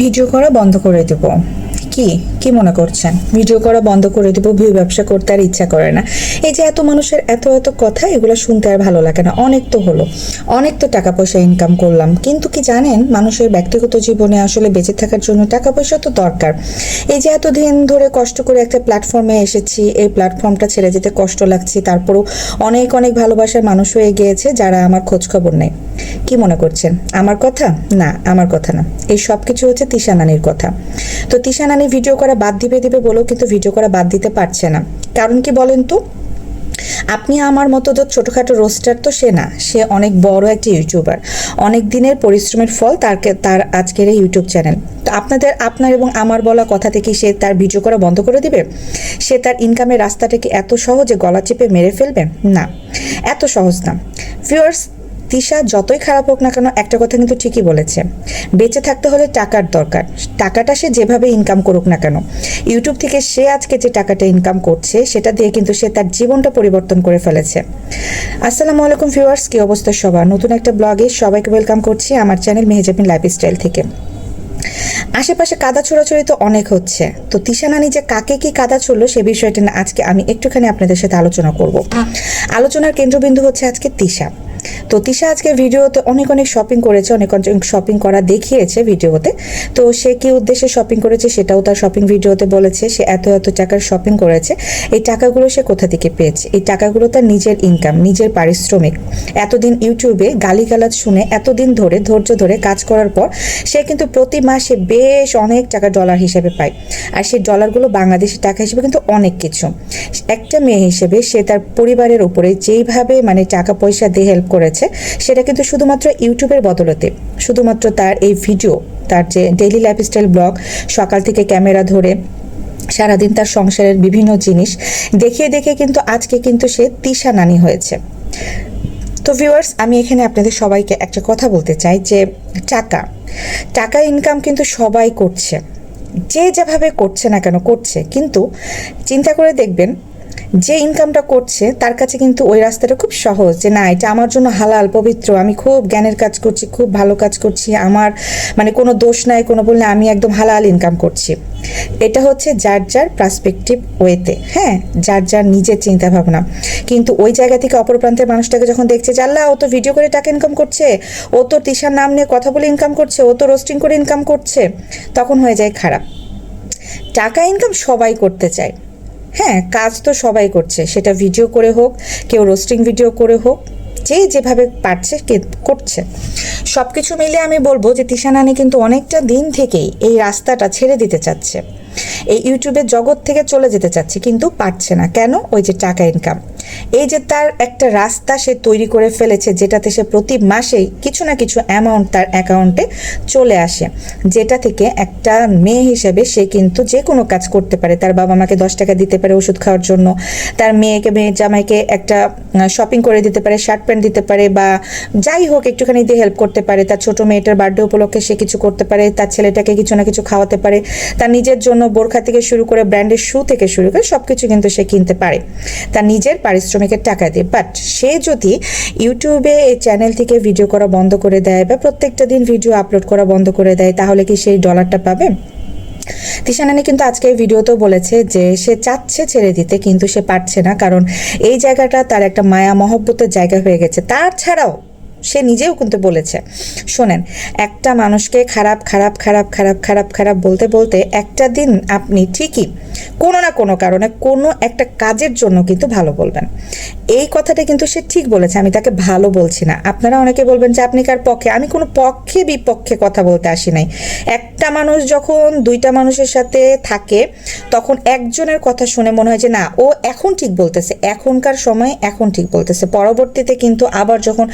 Video করা বন্ধ করে দেব। কি কি মনে করছেন ভিডিও করা বন্ধ করে দেব? ভিউ ব্যবসা করতে আর ইচ্ছা করে না। এই যে এত মানুষের এত এত কথা, এগুলো শুনতে আর ভালো লাগে না। অনেক তো হলো, অনেক তো টাকা পয়সা ইনকাম করলাম, কিন্তু কি জানেন, মানুষের ব্যক্তিগত জীবনে আসলে বেঁচে থাকার জন্য টাকা পয়সা তো দরকার। এই যে এতদিন ধরে কষ্ট করে একটা প্ল্যাটফর্মে এসেছি, এই প্ল্যাটফর্মটা ছেড়ে যেতে কষ্ট লাগছে, তারপরও অনেক অনেক ভালোবাসার মানুষ হয়ে গিয়েছে যারা আমার খোঁজ খবর নেয়। কি মনে করছেন আমার কথা? না, আমার কথা না। এই সব কিছু হচ্ছে তিশা নানির কথা। তো তিশা নানি ভিডিও করা বাদ দিবে বলেও কিন্তু ভিডিও করা বাদ দিতে পারছে না। কারণ কি বলেন তো? আপনি আমার মতো তো ছোটখাটো রোস্টার তো সে না, সে অনেক বড় একটা ইউটিউবার। অনেক দিনের পরিশ্রমের ফল তার আজকের এই ইউটিউব চ্যানেল। তো আপনার এবং আমার বলা কথা থেকে সে তার ভিডিও করা বন্ধ করে দিবে? সে তার ইনকামের রাস্তাটা কি এত সহজে গলা চেপে মেরে ফেলবে? না, এত সহজ না। ভিউয়ার্স, তিশা যতই খারাপ হোক না কেন, একটা কথা কিন্তু ঠিকই বলেছে, বেঁচে থাকতে হলে টাকার দরকার। টাকাটা সে যেভাবে ইনকাম করুক না কেন, ইউটিউব থেকে সে আজকে যে টাকাটা ইনকাম করছে সেটা দিয়ে কিন্তু সে তার জীবনটা পরিবর্তন করে ফেলেছে। আসসালামু আলাইকুম ভিউয়ার্স, কি অবস্থা সবার? নতুন একটা ব্লগে সবাইকে ওয়েলকাম করছি আমার চ্যানেল মেহেজাবিন লাইফস্টাইল থেকে। আশেপাশে কাদা ছোড়াছড়ি তো অনেক হচ্ছে, তো তিশা নানি যে কাকে কি কাদা ছড়লো সে বিষয়টা না আজকে আমি একটুখানি আপনাদের সাথে আলোচনা করব। আলোচনার কেন্দ্রবিন্দু হচ্ছে আজকে তিশা। তো তিশা আজকে ভিডিওতে অনেক অনেক শপিং করেছে, অনেক অনেক শপিং করা দেখিয়েছে ভিডিওতে। তো সে কি উদ্দেশ্যে শপিং করেছে সেটাও তার শপিং ভিডিওতে বলেছে। সে এত এত টাকার শপিং করেছে, এই টাকাগুলো সে কোথা থেকে পেয়েছে? এই টাকাগুলো তার নিজের ইনকাম, নিজের পারিশ্রমিক। এতদিন ইউটিউবে গালিগালাজ শুনে এতদিন ধরে ধৈর্য ধরে কাজ করার পর সে কিন্তু প্রতি মাসে বেশ অনেক টাকা ডলার হিসেবে পায়। আর সেই ডলারগুলো বাংলাদেশি টাকা হিসেবে কিন্তু অনেক কিছু। একটা মেয়ে হিসেবে সে তার পরিবারের উপরে যেইভাবে মানে টাকা পয়সা দিয়ে হেল্প করেছে, সেটা কিন্তু শুধুমাত্র ইউটিউবের বদলতে, শুধুমাত্র তার এই ভিডিও, তার যে ডেইলি লাইফস্টাইল ব্লগ, সকাল থেকে ক্যামেরা ধরে সারাদিন তার সংসারের বিভিন্ন জিনিস দেখিয়ে দেখে কিন্তু আজকে কিন্তু সে তিশা নানি হয়েছে। তো ভিউয়ার্স, আমি এখানে আপনাদের সবাইকে একটা কথা বলতে চাই যে টাকা ইনকাম কিন্তু সবাই করছে, যে যেভাবে করছে না কেন করছে, কিন্তু চিন্তা করে দেখবেন যে ইনকামটা করছে তার কাছে কিন্তু ওই রাস্তাটা খুব সহজ, যে না এটা আমার জন্য হালাল পবিত্র, আমি খুব জ্ঞানের কাজ করছি, খুব ভালো কাজ করছি, আমার মানে কোনো দোষ নাই, কোনো বললে আমি একদম হালাল ইনকাম করছি। এটা হচ্ছে যার যার পার্সপেক্টিভ ওয়েতে, হ্যাঁ, যার যার নিজের চিন্তা ভাবনা। কিন্তু ওই জায়গা থেকে অপর প্রান্তের মানুষটাকে যখন দেখছে যে আল্লাহ ও তো ভিডিও করে টাকা ইনকাম করছে, ও তো তিশার নাম নিয়ে কথা বলে ইনকাম করছে, ও তো রোস্টিং করে ইনকাম করছে, তখন হয়ে যায় খারাপ। টাকা ইনকাম সবাই করতে চায়, হ্যাঁ, কাজ তো সবাই করছে, সেটা ভিডিও করে হোক, কেউ রোস্টিং ভিডিও করে হোক, যে যেভাবে পারছে করছে। সব কিছু মিলে আমি বলবো যে তিশা নানি কিন্তু অনেকটা দিন থেকেই এই রাস্তাটা ছেড়ে দিতে চাচ্ছে, এই ইউটিউবের জগৎ থেকে চলে যেতে চাচ্ছে, কিন্তু পারছে না। কেন? ওই যে টাকা ইনকাম, এই যে তার একটা রাস্তা সে তৈরি করে ফেলেছে, যেটাতে সে প্রতি মাসেই কিছু না কিছু অ্যামাউন্ট তার অ্যাকাউন্টে চলে আসে, যেটা থেকে একটা মেয়ে হিসেবে সে কিন্তু যে কোনো কাজ করতে পারে। তার বাবা মাকে 10 টাকা দিতে পারে ওষুধ খাওয়ার জন্য, তার মেয়ের জামাইকে একটা শপিং করে দিতে পারে, শার্ট প্যান্ট দিতে পারে, বা যাই হোক একটুখানি দিয়ে হেল্প করতে পারে। তার ছোট মেয়েটার বার্থডে উপলক্ষে সে কিছু করতে পারে, তার ছেলেটাকে কিছু না কিছু খাওয়াতে পারে, তার নিজের জন্য বোরখা থেকে শুরু করে ব্র্যান্ডের শু থেকে শুরু করে সবকিছু কিন্তু সে কিনতে পারে তার নিজের পারিশ্রমিকের টাকা দিয়ে। বাট সে যদি ইউটিউবে এই চ্যানেল থেকে ভিডিও করা বন্ধ করে দেয় বা প্রত্যেকটা দিন ভিডিও আপলোড করা বন্ধ করে দেয়, তাহলে কি সেই ডলারটা পাবে? তিশা নানি কিন্তু আজকে এই ভিডিওতেও বলেছে যে সে চাচ্ছে ছেড়ে দিতে, কিন্তু সে পারছে না, কারণ এই জায়গাটা তার একটা মায়া মহব্বতের জায়গা হয়ে গেছে। তার ছাড়াও সে নিজেও কিন্তু বলেছে, শোনেন, একটা মানুষকে খারাপ খারাপ খারাপ খারাপ খারাপ খারাপ বলতে বলতে একটা দিন আপনি ঠিকই কোনো না কোনো কারণে কোনো একটা কাজের জন্য কিন্তু ভালো বলবেন। এই কথাটা কিন্তু সে ঠিক বলেছে, আমি তাকে ভালো বলছি না। আপনারা অনেকে বলবেন যে আপনি কার পক্ষে? আমি কোনো পক্ষে বিপক্ষে কথা বলতে আসি নাই। একটা মানুষ যখন দুইটা মানুষের সাথে থাকে, তখন একজনের কথা শুনে মনে হয় যে না ও এখন ঠিক বলতেছে, এখনকার সময় এখন ঠিক বলতেছে, পরবর্তীতে কিন্তু আবার যখন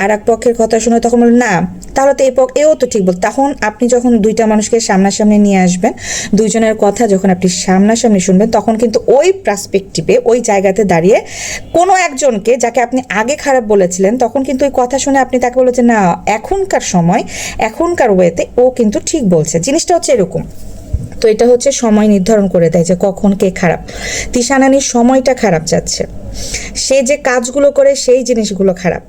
আর এক পক্ষের কথা শুনে তখন বলে না তাহলে তো এই এও তো ঠিক বল। তখন আপনি যখন দুইটা মানুষকে সামনাসামনি নিয়ে আসবেন, দুইজনের কথা যখন আপনি সামনাসামনি শুনবেন, তখন কিন্তু ওই পার্সপেক্টিভে ওই জায়গাতে দাঁড়িয়ে কোনো একজনকে যাকে আপনি আগে খারাপ বলেছিলেন, তখন কিন্তু ওই কথা শুনে আপনি তাকে বলে যে না এখনকার সময় এখনকার ওয়েতে ও কিন্তু ঠিক বলছে। জিনিসটা হচ্ছে এরকম। তো এটা হচ্ছে সময় নির্ধারণ করে দেয় যে কখন কে খারাপ। তিশা নানির সময়টা খারাপ যাচ্ছে, সে যে কাজগুলো করে সেই জিনিসগুলো খারাপ।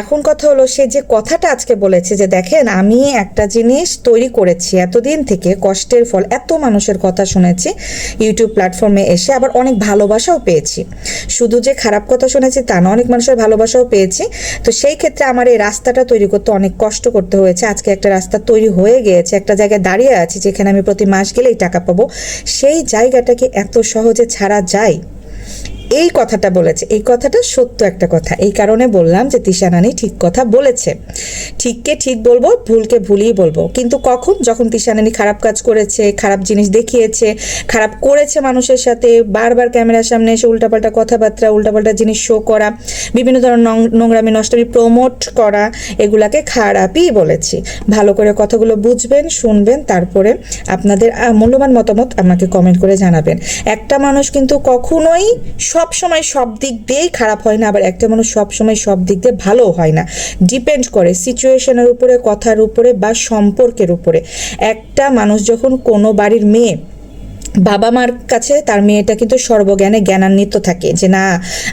এখন কথা হলো সে যে কথাটা আজকে বলেছে যে দেখেন আমি একটা জিনিস তৈরি করেছি এতদিন থেকে কষ্টের ফল, এত মানুষের কথা শুনেছি ইউটিউব প্ল্যাটফর্মে এসে, আবার অনেক ভালোবাসাও পেয়েছি। শুধু যে খারাপ কথা শুনেছি তা না, অনেক মানুষের ভালোবাসাও পেয়েছি। তো সেই ক্ষেত্রে আমার এই রাস্তাটা তৈরি করতে অনেক কষ্ট করতে হয়েছে। আজকে একটা রাস্তা তৈরি হয়ে গিয়েছে, একটা জায়গায় দাঁড়িয়ে আছি যেখানে আমি প্রতি মাস গেলেই টাকা পাবো। সেই জায়গাটাকে এত সহজে ছাড়া যায়? এই কথাটা বলেছে, এই কথাটা সত্য একটা কথা। এই কারণে বললাম যে তিশা নানি ঠিক কথা বলেছে। ঠিককে ঠিক বলবো, ভুলকে ভুলই বলবো। কিন্তু কখন? যখন তিশা নানি খারাপ কাজ করেছে, খারাপ জিনিস দেখিয়েছে, খারাপ করেছে মানুষের সাথে, বারবার ক্যামেরার সামনে এসে উল্টাপাল্টা কথাবার্তা, উল্টাপাল্টা জিনিস শো করা, বিভিন্ন ধরনের নোংরামি নষ্টামি প্রমোট করা, এগুলাকে খারাপই বলেছি। ভালো করে কথাগুলো বুঝবেন, শুনবেন, তারপরে আপনাদের মূল্যবান মতামত আমাকে কমেন্ট করে জানাবেন। একটা মানুষ কিন্তু কখনোই সব সময় সব দিক দিয়েই খারাপ হয় না, আবার একটা মানুষ সব সময় সব দিক দিয়ে ভালো হয় না। ডিপেন্ড করে সিচুয়েশনের উপরে, কথার উপরে বা সম্পর্কের উপরে। একটা মানুষ যখন কোনো বাড়ির মেয়ে, বাবা মার কাছে তার মেয়েটা কিন্তু সর্বজ্ঞানে জ্ঞানান্বিত থাকে যে না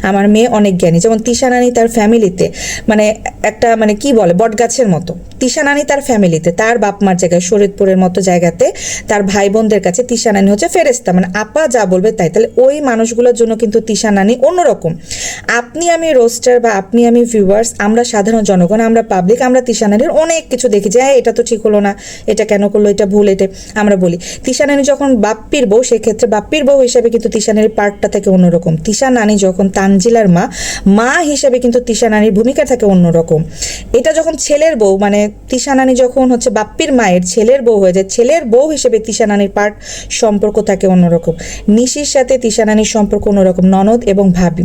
আমার মেয়ে অনেক জ্ঞানী। যেমন তিশা নানি তার ফ্যামিলিতে মানে একটা মানে কি বলে বটগাছের মতো। তিশা নানি তার ফ্যামিলিতে, তার বাপ মার জায়গায়, শরীয়তপুরের মতো জায়গাতে তার ভাই বোনদের কাছে তিশা নানি হচ্ছে ফেরেস্তা, মানে আপা যা বলবে তাই। তাহলে ওই মানুষগুলোর জন্য কিন্তু তিশা নানি অন্যরকম। আপনি আমি রোস্টার বা আপনি আমি ভিউয়ার্স, আমরা সাধারণ জনগণ, আমরা পাবলিক, আমরা তিশা নানির অনেক কিছু দেখি যে এটা তো ঠিক হলো না, এটা কেন করলো, এটা ভুল, এটা আমরা বলি। তিশা নানি যখন বাপ্পির বউ, সেক্ষেত্রে বাপ্পির বউ হিসেবে কিন্তু তিশা নানির পার্টটা থাকে অন্যরকম। তিশা নানি যখন তানজিলার মা হিসেবে কিন্তু তিশা নানির ভূমিকা থাকে অন্যরকম। এটা যখন ছেলের বউ, মানে তিশা নানি যখন হচ্ছে বাপ্পির মায়ের ছেলের বউ হয়ে যায়, ছেলের বউ হিসেবে তিশা নানির পার্ট সম্পর্ক থাকে অন্যরকম। নিশির সাথে তিশা নানির সম্পর্ক অন্যরকম, ননদ এবং ভাবি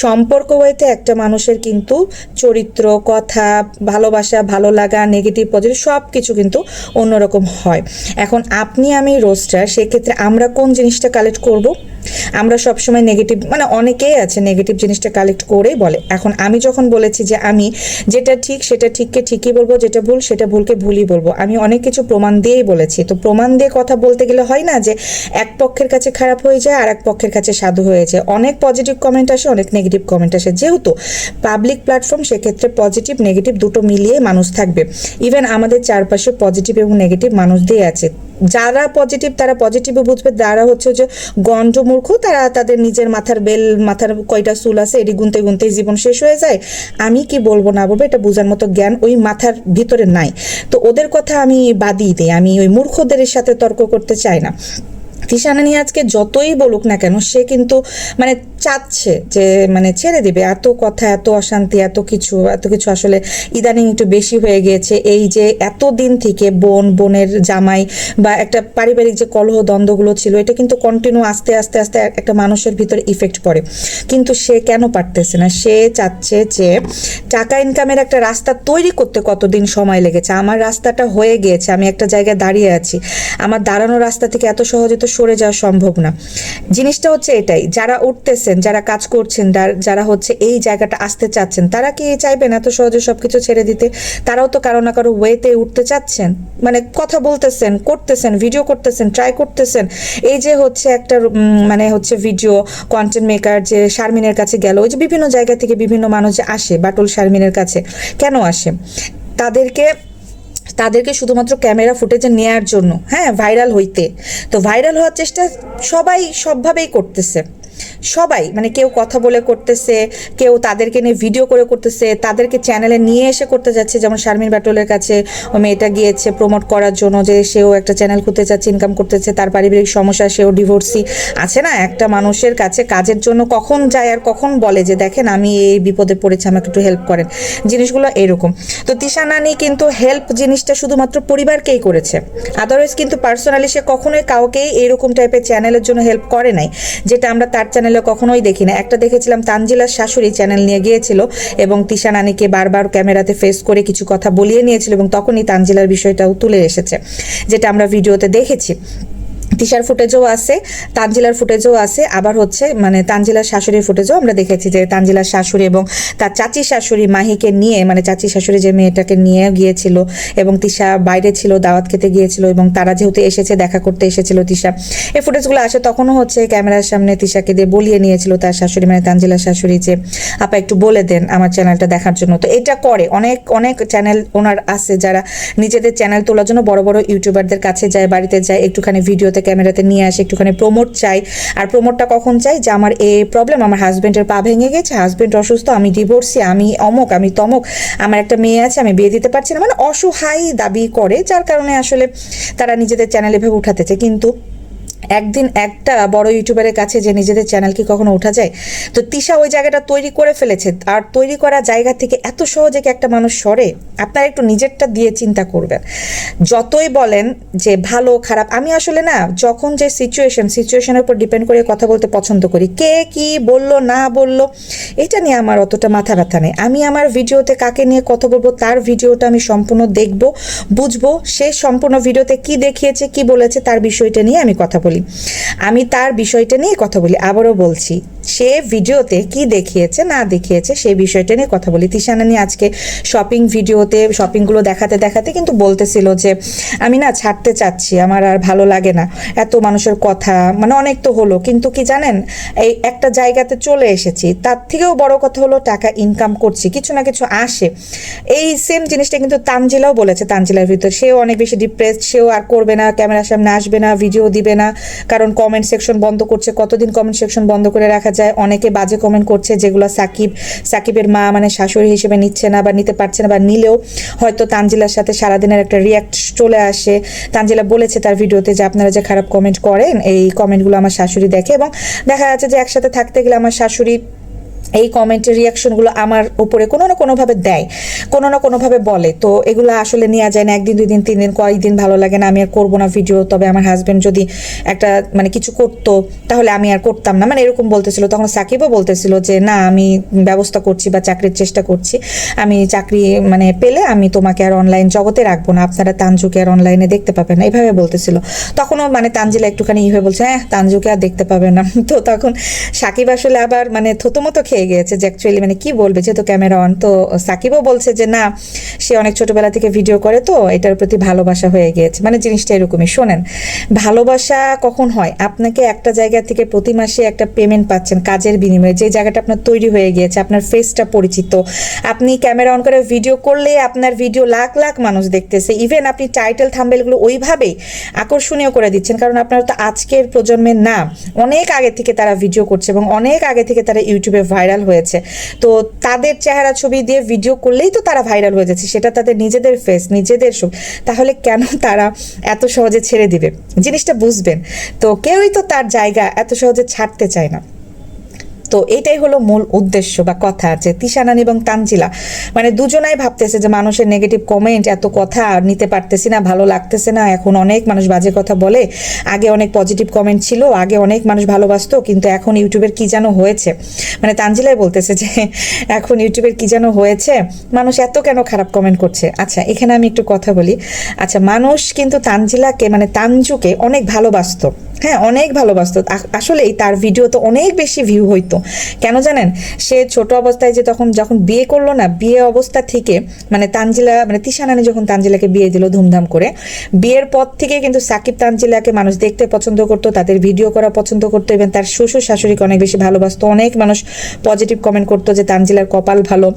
সম্পর্ক হইতে একটা মানুষের কিন্তু চরিত্র, কথা, ভালোবাসা, ভালো লাগা, নেগেটিভ পজিটিভ সব কিছু কিন্তু অন্যরকম হয়। এখন আপনি আমি রোস্টার, সেক্ষেত্রে আমরা কোন জিনিসটা কালেক্ট করব? আমরা সবসময় নেগেটিভ, মানে অনেকেই আছে নেগেটিভ জিনিসটা কালেক্ট করেই বলে। এখন আমি যখন বলেছি যে আমি যেটা ঠিক সেটা ঠিককে ঠিকই বলবো, যেটা ভুল সেটা ভুলকে ভুলই বলবো, আমি অনেক কিছু প্রমাণ দিয়েই বলেছি। তো প্রমাণ দিয়ে কথা বলতে গেলে হয় না যে এক পক্ষের কাছে খারাপ হয়ে যায় আর এক পক্ষের কাছে সাধু হয়ে যায়। অনেক পজিটিভ কমেন্ট আসে, অনেক নেগেটিভ কমেন্ট আসে। যেহেতু পাবলিক প্ল্যাটফর্ম, সেক্ষেত্রে পজিটিভ নেগেটিভ দুটো মিলিয়ে মানুষ থাকবে। ইভেন আমাদের চারপাশে পজিটিভ এবং নেগেটিভ মানুষ দিয়ে আছে। যারা পজিটিভ তারা পজিটিভও বুঝবে, যারা হচ্ছে যে গণ্ডমূর্খ তারা তাদের নিজের মাথার কয়টা চুল আছে এটি গুনতে গুনতেই জীবন শেষ হয়ে যায়। আমি কি বলবো না বলবো এটা বোঝার মতো জ্ঞান ওই মাথার ভিতরে নাই। তো ওদের কথা আমি বাদই দিই, আমি ওই মূর্খদের সাথে তর্ক করতে চাই না। তিশা নানি আজকে যতই বলুক না কেন, সে কিন্তু মানে চাচ্ছে যে মানে ছেড়ে দিবে। এত কথা, এত অশান্তি, এত কিছু আসলে ইদানিং একটু বেশি হয়ে গিয়েছে। এই যে এতদিন থেকে বোনের জামাই বা একটা পারিবারিক যে কলহ দ্বন্দ্বগুলো ছিল, এটা কিন্তু কন্টিনিউ আস্তে আস্তে আস্তে একটা মানুষের ভিতরে ইফেক্ট পড়ে। কিন্তু সে কেন পারতেছে না? সে চাচ্ছে যে টাকা ইনকামের একটা রাস্তা তৈরি করতে কতদিন সময় লেগেছে, আমার রাস্তাটা হয়ে গিয়েছে, আমি একটা জায়গায় দাঁড়িয়ে আছি, আমার দাঁড়ানো রাস্তা থেকে এত সহজে তো সরে যাওয়া সম্ভব না। জিনিসটা হচ্ছে এটাই, যারা উঠতেছেন, যারা কাজ করছেন, যারা হচ্ছে এই জায়গাটা আসতে চাচ্ছেন, তারা কি চাইবেন এত সহজে সবকিছু ছেড়ে দিতে? তারাও তো কারো না কারো ওয়েতে উঠতে চাচ্ছেন, মানে কথা বলতেছেন, করতেছেন, ভিডিও করতেছেন, ট্রাই করতেছেন। এই যে হচ্ছে একটা মানে হচ্ছে ভিডিও কন্টেন্ট মেকার যে শারমিনের কাছে গেল, ওই যে বিভিন্ন জায়গা থেকে বিভিন্ন মানুষ যে আসে বাটুল শারমিনের কাছে, কেন আসে? তাদেরকে শুধুমাত্র ক্যামেরা ফুটেজে নেয়ার জন্য, হ্যাঁ, ভাইরাল হইতে। তো ভাইরাল হওয়ার চেষ্টা সবাই সবভাবেই করতেছে, সবাই, মানে কেউ কথা বলে করতেছে, কেউ তাদেরকে নিয়ে ভিডিও করে করতেছে, তাদেরকে চ্যানেলে নিয়ে এসে করতে যাচ্ছে। যেমন শারমিন বাটুলের কাছে ও মেয়েটা গিয়েছে প্রমোট করার জন্য যে সেও একটা চ্যানেল খুলতে চাচ্ছে, ইনকাম করতেছে, তার পারিবারিক সমস্যা, সেও ডিভোর্সি আছে না। একটা মানুষের কাছে কাজের জন্য কখন যায় আর কখন বলে যে দেখেন আমি এই বিপদে পড়েছি, আমাকে একটু হেল্প করেন, জিনিসগুলো এরকম। তো তিশা নানি কিন্তু হেল্প জিনিসটা শুধুমাত্র পরিবারকেই করেছে, আদারওয়াইজ কিন্তু পার্সোনালি সে কখনোই কাউকেই এরকম টাইপের চ্যানেলের জন্য হেল্প করে নাই, যেটা আমরা তার চ্যানেলে কখনোই দেখি না। একটা দেখেছিলাম তানজিলার শাশুড়ি চ্যানেল নিয়ে গিয়েছিল এবং তিশা নানিকে বারবার ক্যামেরাতে ফেস করে কিছু কথা বলিয়ে নিয়েছিল এবং তখনই তানজিলার বিষয়টাও তুলে এসেছে, যেটা আমরা ভিডিওতে দেখেছি। তিশার ফুটেজও আছে, তানজিলার ফুটেজও আছে, আবার হচ্ছে মানে তানজিলার শাশুড়ির ফুটেজও আমরা দেখেছি যে তানজিলার শাশুড়ি এবং তার চাচি শাশুড়ি মাহিকে নিয়ে, মানে চাচি শাশুড়ি যে মেয়েটাকে নিয়ে গিয়েছিল এবং তিশা বাইরে ছিল, দাওয়াত খেতে গিয়েছিল এবং তারা যেহেতু এসেছে দেখা করতে এসেছিল তিশা, এই ফুটেজগুলো আসে তখনও হচ্ছে ক্যামেরার সামনে তিশাকে দিয়ে বলিয়ে নিয়েছিল তার শাশুড়ি মানে তানজিলার শাশুড়ি যে আপা একটু বলে দেন আমার চ্যানেলটা দেখার জন্য। তো এটা করে অনেক অনেক চ্যানেল ওনার আছে যারা নিজেদের চ্যানেল তোলার জন্য বড় বড় ইউটিউবারদের কাছে যায়, বাড়িতে যায়, একটুখানি ভিডিওতে ক্যামেরাতে নিয়ে আসে, একটুখানি প্রমোট চাই। আর প্রমোটটা কখন চাই, যে আমার এই প্রবলেম, আমার হাজবেন্ডের পা ভেঙে গেছে, হাজবেন্ড অসুস্থ, আমি ডিভোর্সি, আমি অমুক, আমি তমুক, আমার একটা মেয়ে আছে, আমি বিয়ে দিতে পারছি না, মানে অসহায় দাবি করে, যার কারণে আসলে তারা নিজেদের চ্যানেল এভাবে উঠাতেছে। কিন্তু একদিন একটা বড় ইউটিউবারের কাছে যে নিজেদের চ্যানেল কি কখনো ওঠা যায়? তো তিশা ওই জায়গাটা তৈরি করে ফেলেছে, আর তৈরি করা জায়গা থেকে এত সহজে কি একটা মানুষ সরে? আপনারা একটু নিজেরটা দিয়ে চিন্তা করবেন। যতই বলেন যে ভালো খারাপ, আমি আসলে না যখন যে সিচুয়েশনের উপর ডিপেন্ড করে কথা বলতে পছন্দ করি। কে কি বললো না বললো এটা নিয়ে আমার অতটা মাথা ব্যথা নেই। আমি আমার ভিডিওতে কাকে নিয়ে কথা বলবো তার ভিডিওটা আমি সম্পূর্ণ দেখব, বুঝবো, সে সম্পূর্ণ ভিডিওতে কি দেখিয়েছে কি বলেছে তার বিষয়টা নিয়ে আমি কথা বলি, আমি তার বিষয়টা নিয়ে কথা বলি। আবারও বলছি, সে ভিডিওতে কি দেখিয়েছে না দেখিয়েছে সেই বিষয়টা নিয়ে কথা বলি। তিশানানি আজকে শপিং ভিডিওতে শপিংগুলো দেখাতে দেখাতে কিন্তু বলতেছিল যে আমি না ছাড়তে চাচ্ছি, আমার আর ভালো লাগে না, এত মানুষের কথা, মানে অনেক তো হলো, কিন্তু কি জানেন এই একটা জায়গাতে চলে এসেছি, তার থেকেও বড় কথা হলো টাকা ইনকাম করছি, কিছু না কিছু আসে। এই সেম জিনিসটা কিন্তু তানজিলাও বলেছে, তানজিলার ভিতর সেও অনেক বেশি ডিপ্রেসড, সেও আর করবে না, ক্যামেরার সামনে আসবে না, ভিডিও দিবে না, কারণ কমেন্ট সেকশন বন্ধ করছে। কতদিন কমেন্ট সেকশন বন্ধ করে রাখা যায়? অনেকে বাজে কমেন্ট করছে যেগুলো সাকিবের মা মানে শাশুড়ি হিসেবে নিচ্ছে না বা নিতে পারছে না, বা নিলেও হয়তো তানজিলার সাথে সারাদিনের একটা রিয়াক্ট চলে আসে। তানজিলা বলেছে তার ভিডিওতে যে আপনারা যে খারাপ কমেন্ট করেন এই কমেন্টগুলো আমার শাশুড়ি দেখে, এবং দেখা যাচ্ছে যে একসাথে থাকতে গেলে আমার শাশুড়ি এই কমেন্টের রিয়াকশনগুলো আমার উপরে কোনো না কোনোভাবে দেয়, কোনো না কোনোভাবে বলে। তো এগুলো আসলে নেওয়া যায় না, একদিন দুই দিন তিন দিন কয়েকদিন ভালো লাগে না, আমি আর করবো না ভিডিও। তবে আমার হাজব্যান্ড যদি একটা মানে কিছু করতো তাহলে আমি আর করতাম না, মানে এরকম বলতেছিল। তখন সাকিবও বলতেছিল যে না আমি ব্যবস্থা করছি বা চাকরির চেষ্টা করছি, আমি চাকরি মানে পেলে আমি তোমাকে আর অনলাইন জগতে রাখবো না, আপনারা তানজুকে আর অনলাইনে দেখতে পাবেন না, এইভাবে বলতেছিল। তখনও মানে তানজিলা একটুখানি ইভাবে বলছে হ্যাঁ তানজুকে আর দেখতে পাবে না। তো তখন সাকিব আসলে আবার মানে থতমতো খেয়ে গিয়েছে যে অ্যাকচুয়ালি মানে কি বলবে, যেহেতু ক্যামেরা অন। তো সাকিবও বলছে যে না সে অনেক ছোটবেলা থেকে ভিডিও করে, তো এটার প্রতি ভালোবাসা হয়ে গিয়েছে। মানে জিনিসটা এরকমই, শোনেন ভালোবাসা কখন হয়, আপনাকে একটা জায়গা থেকে প্রতি মাসে একটা পেমেন্ট পাচ্ছেন কাজের বিনিময়ে, যে জায়গাটা আপনার তৈরি হয়ে গিয়েছে, আপনার ফেসটা পরিচিত, আপনি ক্যামেরা অন করে ভিডিও করলে আপনার ভিডিও লাখ লাখ মানুষ দেখতেছে, ইভেন আপনি টাইটেল থাম্বনেলগুলো ওইভাবেই আকর্ষণীয় করে দিচ্ছেন, কারণ আপনারা তো আজকের প্রজন্মের না, অনেক আগে থেকে তারা ভিডিও করছে এবং অনেক আগে থেকে তারা ইউটিউবে ভাইরাল হয়েছে। তো তাদের চেহারা ছবি দিয়ে ভিডিও করলেই তো তারা ভাইরাল হয়ে যাচ্ছে, সেটা তাদের নিজেদের ফেস নিজেদের সুখ, তাহলে কেন তারা এত সহজে ছেড়ে দিবে? জিনিসটা বুঝবেন। তো কেউই তো তার জায়গা এত সহজে ছাড়তে চায় না। তো এটাই হলো মূল উদ্দেশ্য বা কথা, যে তিশানানি এবং তানজিলা মানে দুজনাই ভাবতেছে যে মানুষের নেগেটিভ কমেন্ট, এত কথা নিতে পারতেছি না, ভালো লাগতেছে না, এখন অনেক মানুষ বাজে কথা বলে, আগে অনেক পজিটিভ কমেন্ট ছিল, আগে অনেক মানুষ ভালোবাসতো, কিন্তু এখন ইউটিউবের কি যেন হয়েছে, মানে তানজিলাই বলতেছে যে এখন ইউটিউবের কি যেন হয়েছে, মানুষ এত কেন খারাপ কমেন্ট করছে। আচ্ছা এখানে আমি একটু কথা বলি। আচ্ছা মানুষ কিন্তু তানজিলাকে মানে তানজুকে অনেক ভালোবাসতো, হ্যাঁ অনেক ভালোবাসতো, আসলেই তার ভিডিও তো অনেক বেশি ভিউ হইতো। কেন জানেন? সে ছোট অবস্থায় যে যখন বিয়ে করলো না, বিয়ে অবস্থা থেকে মানে তানজিলা মানে তিশানানি যখন তানজিলাকে বিয়ে দিল ধুমধাম করে, বিয়ের পর থেকে কিন্তু সাকিব তানজিলাকে মানুষ দেখতে পছন্দ করতো, তাদের ভিডিও করা পছন্দ করতো, এবং তার শ্বশুর শাশুড়িকে অনেক বেশি ভালোবাসতো। অনেক মানুষ পজিটিভ কমেন্ট করতো যে তানজিলার কপাল ভালো,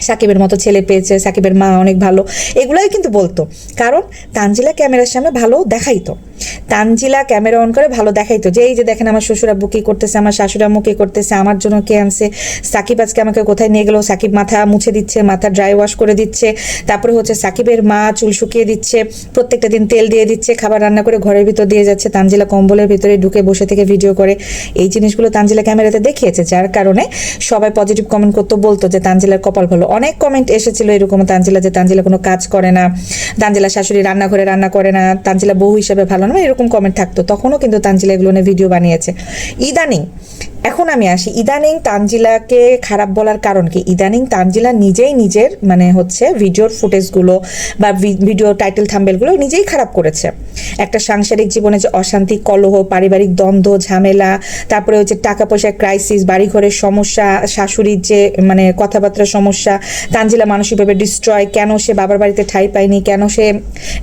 সাকিবের মতো ছেলে পেয়েছে, সাকিবের মা অনেক ভালো, এগুলাই কিন্তু বলতো, কারণ তানজিলা ক্যামেরার সামনে ভালো দেখাইতো, তানজিলা ক্যামেরা অন করে ভালো দেখাইতো যে এই যে দেখেন আমার শ্বশুর আব্বু কি করতেছে, আমার শাশুড়ি আম্মু কি করতেছে, আমার জন্য কে আনছে, সাকিব আজকে আমাকে কোথায় নিয়ে গেল, সাকিব মাথা মুছে দিচ্ছে, মাথা ড্রাই ওয়াশ করে দিচ্ছে, তারপরে হচ্ছে সাকিবের মা চুল শুকিয়ে দিচ্ছে, প্রত্যেকটা দিন তেল দিয়ে দিচ্ছে, খাবার রান্না করে ঘরের ভিতর দিয়ে যাচ্ছে, তানজিলা কম্বলের ভিতরে ঢুকে বসে থেকে ভিডিও করে। এই জিনিসগুলো তানজিলা ক্যামেরাতে দেখিয়েছে, যার কারণে সবাই পজিটিভ কমেন্ট করতো, বলতো যে তানজিলার কপাল ভালো। অনেক কমেন্ট এসেছিল এরকম তানজিলা, যে তানজিলা কোনো কাজ করে না, তানজিলা শাশুড়ি রান্নাঘরে রান্না করে না, তানজিলা বউ হিসেবে ভালো না, এরকম কমেন্ট থাকতো। তখনও কিন্তু তানজিলা এগুলো নিয়ে ভিডিও বানিয়েছে। ইদানিং এখন আমি আসি ইদানিং তানজিলাকে খারাপ বলার কারণ কি। ইদানিং তানজিলা নিজেই নিজের মানে হচ্ছে ভিডিওর ফুটেজগুলো বা ভিডিও টাইটেল থাম্বেলগুলো নিজেই খারাপ করেছে। একটা সাংসারিক জীবনে যে অশান্তি, কলহ, পারিবারিক দ্বন্দ্ব, ঝামেলা, তারপরে হচ্ছে টাকা পয়সার ক্রাইসিস, বাড়িঘরের সমস্যা, শাশুড়ির যে মানে কথাবার্তার সমস্যা, তানজিলা মানসিকভাবে ডিস্ট্রয়, কেন সে বাবার বাড়িতে ঠাঁই পায়নি, কেন সে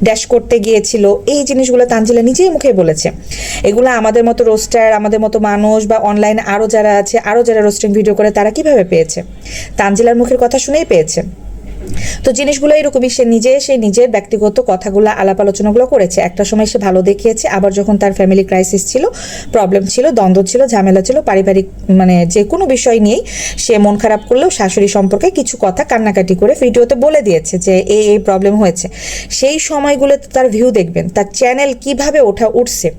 ড্যাশ করতে গিয়েছিল, এই জিনিসগুলো তানজিলা নিজেই মুখে বলেছে। এগুলো আমাদের মতো রোস্টার, আমাদের মতো মানুষ বা অনলাইনে আরও যারা আছে, আরও যারা রোস্টিং ভিডিও করে তারা কিভাবে পেয়েছে? তানজিলার মুখের কথা শুনেই পেয়েছে। তো জিনিসগুলো এরকমই, সে নিজের ব্যক্তিগত কথাগুলো আলাপ আলোচনাগুলো করেছে। একটা সময় সে ভালো দেখিয়েছে, আবার যখন তার ফ্যামিলি ক্রাইসিস ছিল, প্রবলেম ছিল, দ্বন্দ্ব ছিল, ঝামেলা ছিল, পারিবারিক মানে যে কোনো বিষয় নিয়েই সে মন খারাপ করলেও শাশুড়ি সম্পর্কে কিছু কথা কান্নাকাটি করে ভিডিওতে বলে দিয়েছে যে এই প্রবলেম হয়েছে। সেই সময়গুলোতে তার ভিউ দেখবেন, তার চ্যানেল কিভাবে উঠছে।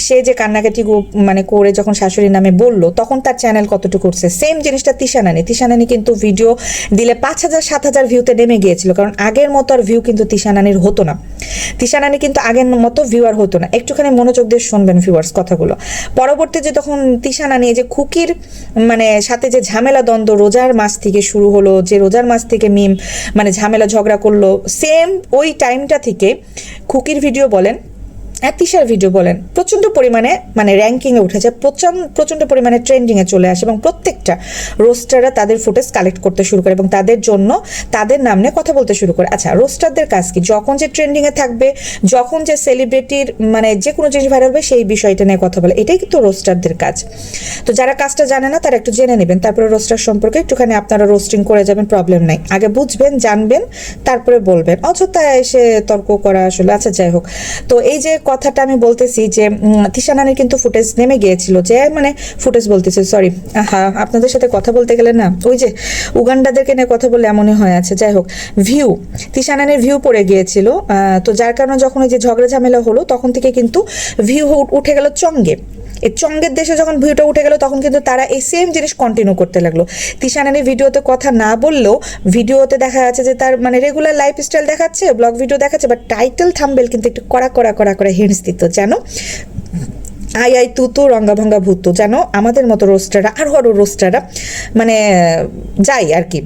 সে যে কান্নাকাটি মানে করে যখন শাশুড়ির নামে বললো, তখন তার চ্যানেল কতটুকু উঠছে। সেম জিনিসটা তিশানানি কিন্তু ভিডিও দিলে 5,000-7,000 ভিউতে নেমে গিয়েছিল, কারণ আগের মতো আর ভিউ কিন্তু তিশানানির হতো না। তিশানানি কিন্তু আগের মতো ভিউয়ার হতো না। একটুখানি মনোযোগ দিয়ে শুনবেন ভিউয়ার্স কথাগুলো। পরবর্তীতে যখন তিশানানি যে খুকির মানে সাথে যে ঝামেলা দ্বন্দ্ব রোজার মাস থেকে শুরু হলো, যে রোজার মাস থেকে মানে ঝামেলা ঝগড়া করলো, সেম ওই টাইমটা থেকে খুকির ভিডিও বলেন, তিশার ভিডিও বলেন, প্রচণ্ড পরিমাণে মানে র্যাঙ্কিংয়ে উঠেছে, প্রচণ্ড পরিমাণে ট্রেন্ডিংয়ে চলে আসে, এবং প্রত্যেকটা রোস্টাররা তাদের ফুটেজ কালেক্ট করতে শুরু করে এবং তাদের জন্য তাদের নাম নিয়ে কথা বলতে শুরু করে। আচ্ছা, রোস্টারদের কাজ কি? যখন যে ট্রেন্ডিংয়ে থাকবে, যখন যে সেলিব্রিটির মানে যে কোনো জিনিস ভাইরাল হবে, সেই বিষয়টা নিয়ে কথা বলে, এটাই কিন্তু রোস্টারদের কাজ। তো যারা কাজটা জানে না তারা একটু জেনে নেবেন, তারপরে রোস্টার সম্পর্কে একটুখানি আপনারা রোস্টিং করে যাবেন, প্রবলেম নাই। আগে বুঝবেন, জানবেন, তারপরে বলবেন, অযথা এসে তর্ক করা আসলে। আচ্ছা, যাই হোক, তো এই যে কথাটা আমি বলতেছি যে তিশানানির কিন্তু ফুটেজ নেমে গিয়েছিল, যে মানে ফুটেজ বলতেছি, সরি, হ্যাঁ আপনাদের সাথে কথা বলতে গেলে না ওই যে উগান্ডাদেরকে নিয়ে কথা বলে এমনই হয়ে আছে। যাই হোক, তিশানানির ভিউ পড়ে গিয়েছিল, তো যার কারণে যখন ওই যে ঝগড়া ঝামেলা হলো, তখন থেকে কিন্তু ভিউ উঠে গেল চঙ্গে। এই চঙ্গের দেশে যখন ভিউটা উঠে গেল, তখন কিন্তু তারা এই সেম জিনিস কন্টিনিউ করতে লাগলো। তিশানানি ভিডিওতে কথা না বললেও ভিডিওতে দেখা যাচ্ছে যে তার মানে রেগুলার লাইফস্টাইল দেখাচ্ছে, ব্লগ ভিডিও দেখাচ্ছে, বাট টাইটেল থাম্বনেল কিন্তু একটু কড়া করে হিন্টস দিত, যেন আই তুতু রঙ্গা ভঙ্গা ভূত, যেন আমাদের মতো রোস্টাররা আরো রোস্টাররা মানে যাই আর কি,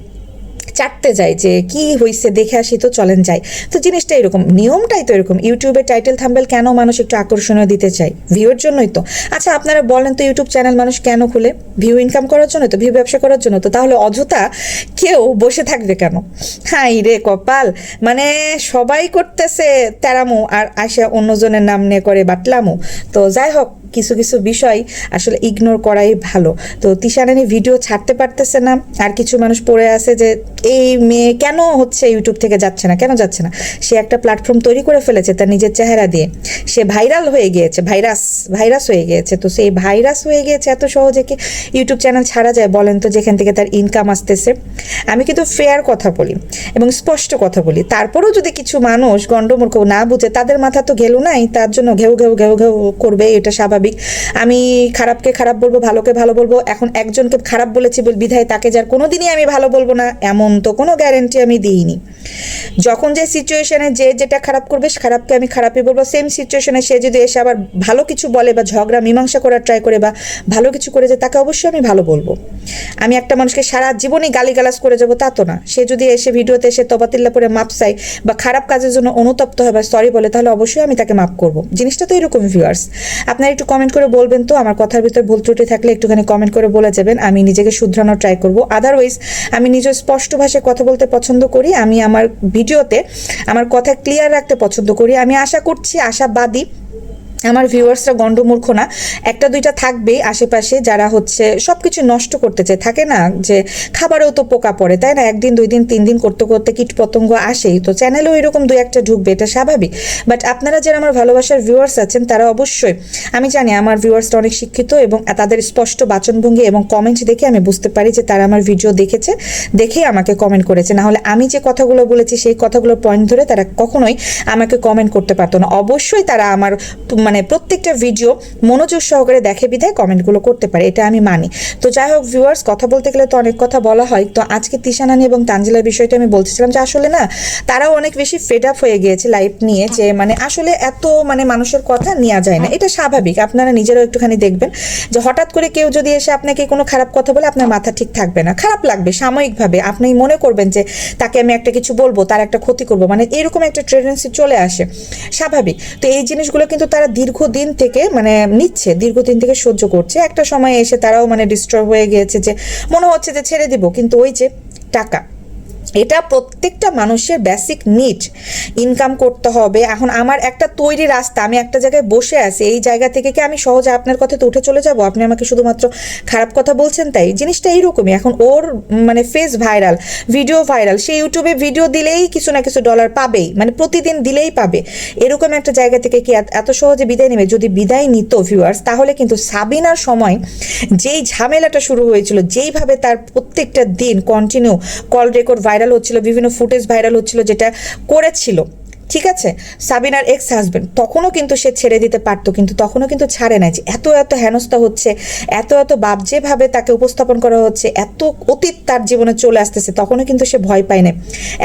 চাটতে যায় যে কি হয়েছে দেখে আসি, তো চলেন যাই। তো জিনিসটা এরকম, নিয়মটাই তো এরকম। ইউটিউবে টাইটেল থাম্বনেল কেন মানুষ একটু আকর্ষণীয় দিতে চায়? ভিউর জন্যই তো। আচ্ছা, আপনারা বলেন তো, ইউটিউব চ্যানেল মানুষ কেন খুলে? ভিউ ইনকাম করার জন্য তো, ভিউ ব্যবসা করার জন্য তো। তাহলে অযথা কেউ বসে থাকবে কেন? হাই রে কপাল, মানে সবাই করতেছে তেরামু আর আসে অন্যজনের নাম নিয়ে করে বাটলামু। তো যাই হোক, কিছু কিছু বিষয় আসলে ইগনোর করাই ভালো। তো তিশানানি ভিডিও ছাড়তে পারতেছে না, আর কিছু মানুষ পড়ে আছে যে এই মেয়ে কেন হচ্ছে ইউটিউব থেকে যাচ্ছে না, কেন যাচ্ছে না? সে একটা প্ল্যাটফর্ম তৈরি করে ফেলেছে তার নিজের চেহারা দিয়ে, সে ভাইরাল হয়ে গিয়েছে, ভাইরাস হয়ে গিয়েছে। তো সেই ভাইরাস হয়ে গিয়েছে, এত সহজে কি ইউটিউব চ্যানেল ছাড়া যায় বলেন তো, যেখান থেকে তার ইনকাম আসতেছে? আমি কিন্তু ফেয়ার কথা বলি এবং স্পষ্ট কথা বলি, তারপরেও যদি কিছু মানুষ গণ্ডমূর্খ না বুঝে, তাদের মাথা তো ঘেলু নাই, তার জন্য ঘেউ ঘেউ ঘেউ ঘেউ করবে, এটা স্বাভাবিক। আমি খারাপকে খারাপ বলবো, ভালোকে ভালো বলবো। এখন একজনকে খারাপ বলেছি বিধায় তাকে যার কোনোদিনই আমি ভালো বলবো না, এমন তো কোনো গ্যারেন্টি আমি দিইনি। যখন যে সিচুয়েশনে যে যেটা খারাপ করবে, খারাপকে আমি খারাপই বলবো। সেম সিচুয়েশনে সে যদি এসে আবার ভালো কিছু বলে বা ঝগড়া মীমাংসা করার ট্রাই করে বা ভালো কিছু করে যায়, তাকে অবশ্যই আমি ভালো বলবো। আমি একটা মানুষকে সারা জীবনই গালিগালাজ করে যাবো তা তো না। সে যদি এসে ভিডিওতে এসে তবাতিল্লা পরে মাপ চাই বা খারাপ কাজের জন্য অনুতপ্ত হয় বা সরি বলে, তাহলে অবশ্যই আমি তাকে মাপ করবো। জিনিসটা তো এরকম ভিউয়ার্স। আপনারা একটু কমেন্ট করে বলবেন তো, আমার কথার ভিতর ভুল ত্রুটি থাকলে একটুখানি কমেন্ট করে বলে যাবেন, আমি নিজেকে শুধরানোর ট্রাই করবো। আদারওয়াইজ আমি নিজের স্পষ্ট ভাষায় কথা বলতে পছন্দ করি, আমি আমার ভিডিওতে আমার কথা ক্লিয়ার রাখতে পছন্দ করি। আমি আশা করছি, আশাবাদী আমার ভিউয়ার্সরা গণ্ডমূর্খ না, একটা দুইটা থাকবেই আশেপাশে যারা হচ্ছে সবকিছু নষ্ট করতে চায়। থাকে না যে খাবারেও তো পোকা পড়ে, তাই না? একদিন 2 দিন 3 দিন করতে করতে কীট পতঙ্গ আসেই, তো চ্যানেলেও এরকম 2-1টা ঢুকবে, এটা স্বাভাবিক। বাট আপনারা যারা আমার ভালোবাসার ভিউয়ার্স আছেন, তারা অবশ্যই, আমি জানি আমার ভিউয়ার্সটা অনেক শিক্ষিত এবং তাদের স্পষ্ট বাচনভঙ্গি এবং কমেন্ট দেখে আমি বুঝতে পারি যে তারা আমার ভিডিও দেখেছে, দেখেই আমাকে কমেন্ট করেছে। না হলে আমি যে কথাগুলো বলেছি সেই কথাগুলোর পয়েন্ট ধরে তারা কখনোই আমাকে কমেন্ট করতে পারতো না। অবশ্যই তারা আমার মানে প্রত্যেকটা ভিডিও মনোযোগ সহকারে দেখে বিধায় কমেন্টগুলো করতে পারে, এটা আমি মানি। তো যাই হোক ভিউয়ার্স, কথা বলতে গেলে তো অনেক কথা বলা হয়। তো আজকে তিশা নানি এবং তানজিলার বিষয়টা আমি বলতেছিলাম যে আসলে না তারাও অনেক বেশি ফেড আপ হয়ে গিয়েছে লাইফ নিয়ে, যে মানে আসলে এত মানে মানুষের কথা নেওয়া যায় না, এটা স্বাভাবিক। আপনারা নিজেরাও একটুখানি দেখবেন যে হঠাৎ করে কেউ যদি এসে আপনাকে কোনো খারাপ কথা বলে আপনার মাথা ঠিক থাকবে না, খারাপ লাগবে সাময়িকভাবে, আপনি মনে করবেন যে তাকে আমি একটা কিছু বলবো, তার একটা ক্ষতি করবো, মানে এরকম একটা টেন্ডেন্সি চলে আসে, স্বাভাবিক। তো এই জিনিসগুলো কিন্তু তারা দীর্ঘদিন থেকে মানে নিচ্ছে, দীর্ঘদিন থেকে সহ্য করছে। একটা সময় এসে তারাও মানে ডিস্টার্ব হয়ে গিয়েছে, যে মনে হচ্ছে যে ছেড়ে দিব, কিন্তু ওই যে টাকা, এটা প্রত্যেকটা মানুষের বেসিক নিড, ইনকাম করতে হবে। এখন আমার একটা তৈরি রাস্তা, আমি একটা জায়গায় বসে আছি, এই জায়গা থেকে কি আমি সহজে আপনার কথাতে উঠে চলে যাব? আপনি আমাকে শুধুমাত্র খারাপ কথা বলছেন তাই? জিনিসটা এইরকমই। এখন ওর মানে ফেস ভাইরাল, ভিডিও ভাইরাল, সে ইউটিউবে ভিডিও দিলেই কিছু না কিছু ডলার পাবেই, মানে প্রতিদিন দিলেই পাবে। এরকম একটা জায়গা থেকে কি এত সহজে বিদায় নেবে? যদি বিদায় নিত ভিউয়ার্স, তাহলে কিন্তু সাবিনার সময় যেই ঝামেলাটা শুরু হয়েছিল, যেইভাবে তার প্রত্যেকটা দিন কন্টিনিউ কল রেকর্ড ভাইরাল হচ্ছিল, বিভিন্ন ফুটেজ ভাইরাল হচ্ছিল, যেটা করেছিল, ঠিক আছে, সাবিনার এক্স হাজবেন্ড, তখনও কিন্তু সে ছেড়ে দিতে পারতো, কিন্তু তখনও কিন্তু ছাড়ে নাই। যে এত এত হেনস্থা হচ্ছে, এত এত বাপ যেভাবে তাকে উপস্থাপন করা হচ্ছে, এত অতীত তার জীবনে চলে আসতেছে, তখনও কিন্তু সে ভয় পায় না।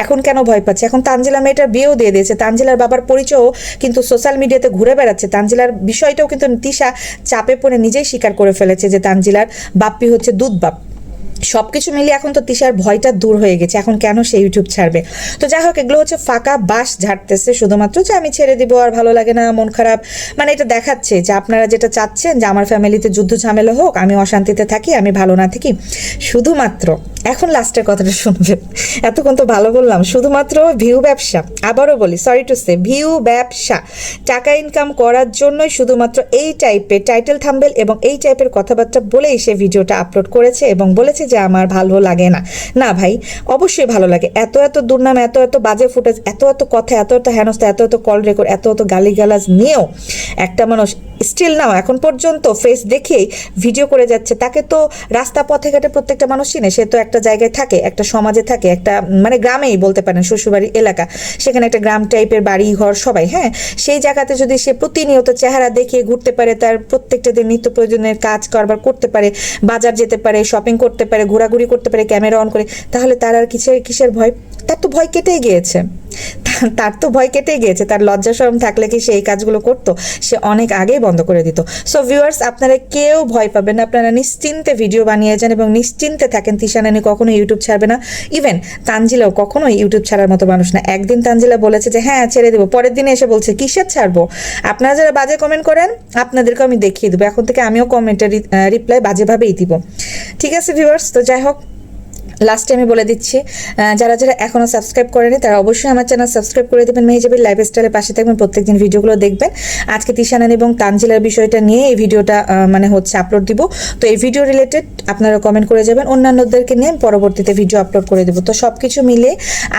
এখন কেন ভয় পাচ্ছে? এখন তানজিলা মেয়েটার বিয়েও দিয়ে দিয়েছে, তানজিলার বাবার পরিচয়ও কিন্তু সোশ্যাল মিডিয়াতে ঘুরে বেড়াচ্ছে। তানজিলার বিষয়টাও কিন্তু তিশা চাপে পড়ে নিজেই স্বীকার করে ফেলেছে যে তানজিলার বাপ্পি হচ্ছে দুধ বাপ। সবকিছু মিলিয়ে এখন তো তিশার ভয়টা দূর হয়ে গেছে, এখন কেন সে ইউটিউব ছাড়বে? তো যাই হোক, এগুলো হচ্ছে ফাঁকা বাস ঝাড়তেছে শুধুমাত্র, যে আমি ছেড়ে দিব, আর ভালো লাগে না, মন খারাপ, মানে এটা দেখাচ্ছে যে আপনারা যেটা চাচ্ছেন যে আমার ফ্যামিলিতে যুদ্ধ ঝামেলা হোক, আমি অশান্তিতে থাকি, আমি ভালো না থাকি, শুধুমাত্র এখন লাস্টের কথাটা শুনবেন। এতক্ষণ তো ভালো বললাম, শুধুমাত্র ভিউ ব্যবসা, আবারও বলি সরি টু সে, ভিউ ব্যবসা, টাকা ইনকাম করার জন্যই শুধুমাত্র এই টাইপের টাইটেল থাম্বনেল এবং এই টাইপের কথাবার্তা বলেই সে ভিডিওটা আপলোড করেছে এবং বলেছে যে আমার ভালো লাগে না। না ভাই, অবশ্যই ভালো লাগে। এত এত দুর্নাম, এত এত বাজে ফুটেজ, এত এত কথা, এত এত হেনস্থা, এত এত কল রেকর্ড, এত এত গালিগালাজ নিয়েও একটা মানুষ স্টিল নাও এখন পর্যন্ত ফেস দেখেই ভিডিও করে যাচ্ছে। তাকে তো রাস্তা পথে ঘাটে প্রত্যেকটা মানুষ চিনে, সে তো একটা জায়গায় থাকে, একটা সমাজে থাকে, একটা মানে গ্রামেই বলতে পারেন, শ্বশুরবাড়ি এলাকা, সেখানে একটা গ্রাম টাইপের বাড়ি ঘর সবাই, হ্যাঁ, সেই জায়গাতে যদি সে প্রতিনিয়ত চেহারা দেখিয়ে ঘুরতে পারে, তার প্রত্যেকটা দিন নিত্য প্রয়োজনের কাজ কারবার করতে পারে, বাজার যেতে পারে, শপিং করতে পারে, ঘোরাঘুরি করতে পারে ক্যামেরা অন করে, তাহলে তার আর কিসের ভয়? তার তো ভয় কেটেই গিয়েছে, তার তো ভয় কেটে গিয়েছে। তার লজ্জা শরম থাকলে কি সে এই কাজগুলো করতো? সে অনেক আগেই বন্ধ করে দিত। সো ভিউয়ার্স, আপনারা কেউ ভয় পাবেন না, আপনারা নিশ্চিন্তে ভিডিও বানিয়ে যান এবং নিশ্চিন্তে থাকেন। তিশা নানি কখনো ইউটিউব ছাড়বে না, ইভেন তানজিলাও কখনো ইউটিউব ছাড়ার মতো মানুষ না। একদিন তানজিলা বলেছে যে হ্যাঁ ছেড়ে দেবো, পরের দিনে এসে বলছে কিসের ছাড়বো? আপনারা যারা বাজে কমেন্ট করেন আপনাদেরকে আমি দেখিয়ে দেবো, এখন থেকে আমিও কমেন্টের রিপ্লাই বাজেভাবেই দিব, ঠিক আছে ভিউয়ার্স? তো যাই হোক, লাস্টে আমি বলে দিচ্ছি, যারা যারা এখনও সাবস্ক্রাইব করেনি তারা অবশ্যই আমার চ্যানেল সাবস্ক্রাইব করে দেবেন, মেহেজাবির লাইফস্টাইলের পাশে থাকবেন, প্রত্যেকদিন ভিডিওগুলো দেখবেন। আজকে তিশা নানি এবং তানজিলার বিষয়টা নিয়ে এই ভিডিওটা মানে হচ্ছে আপলোড দিব। তো এই ভিডিও রিলেটেড আপনারা কমেন্ট করে যাবেন, অন্যান্যদেরকে নিয়ে পরবর্তীতে ভিডিও আপলোড করে দেবো। তো সব কিছু মিলে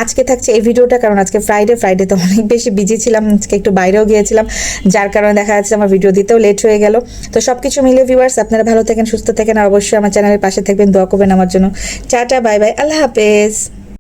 আজকে থাকছে এই ভিডিওটা, কারণ আজকে ফ্রাইডেতে অনেক বেশি বিজি ছিলাম, আজকে একটু বাইরেও গিয়েছিলাম, যার কারণে দেখা যাচ্ছে আমার ভিডিও দিতেও লেট হয়ে গেল। তো সব কিছু মিলে ভিউয়ার্স, আপনারা ভালো থাকেন, সুস্থ থাকেন, আর অবশ্যই আমার চ্যানেলের পাশে থাকবেন, দোয়া করবেন আমার জন্য। টাটা, বাই বাই, আল্লাহ হাফেজ।